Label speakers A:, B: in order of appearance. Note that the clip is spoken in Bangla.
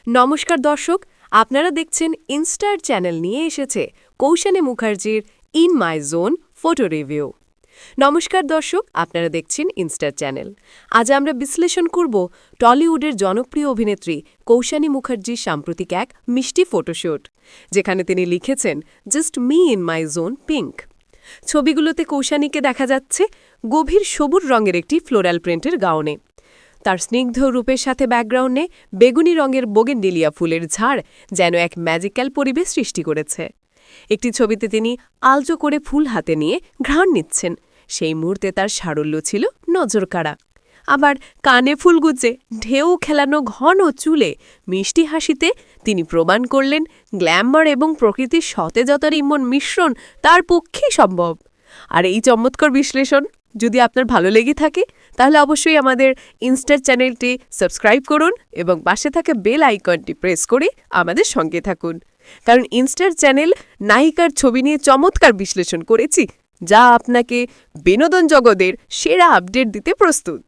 A: নমস্কার দর্শক, আপনারা দেখছেন ইনস্টার চ্যানেল নিয়ে এসেছে কৌশানী মুখার্জির in my zone photo review. নমস্কার দর্শক, আপনারা দেখছেন ইনস্টার চ্যানেল। আজ আমরা বিশ্লেষণ করব টলিউডের জনপ্রিয় অভিনেত্রী কৌশানী মুখার্জির সাম্প্রতিক এক মিষ্টি ফটোশ্যুট, যেখানে তিনি লিখেছেন just me in my zone pink. ছবিগুলোতে কৌশানীকে দেখা যাচ্ছে গভীর সবুজ রঙের একটি ফ্লোরাল প্রিন্টের গাউনে। তার স্নিগ্ধ রূপের সাথে ব্যাকগ্রাউন্ডে বেগুনি রঙের বোগেনভেলিয়া ফুলের ঝাড় যেন এক ম্যাজিক্যাল পরিবেশ সৃষ্টি করেছে। একটি ছবিতে তিনি আলতো করে ফুল হাতে নিয়ে ঘ্রাণ নিচ্ছেন, সেই মুহূর্তে তার সারল্য ছিল নজরকাড়া। আবার কানে ফুল গুজে ঢেউ খেলানো ঘন চুলে মিষ্টি হাসিতে তিনি প্রমাণ করলেন গ্ল্যামার এবং প্রকৃতির সতেজতার ইমন মিশ্রণ তার পক্ষেই সম্ভব। আর এই চমৎকার বিশ্লেষণ যদি আপনার ভালো লেগে থাকে, তাহলে অবশ্যই আমাদের ইনস্টার চ্যানেলটি সাবস্ক্রাইব করুন এবং পাশে থাকা বেল আইকনটি প্রেস করে আমাদের সঙ্গে থাকুন, কারণ ইনস্টার চ্যানেল নায়িকার ছবি নিয়ে চমৎকার বিশ্লেষণ করেছি, যা আপনাকে বিনোদন জগতের সেরা আপডেট দিতে প্রস্তুত।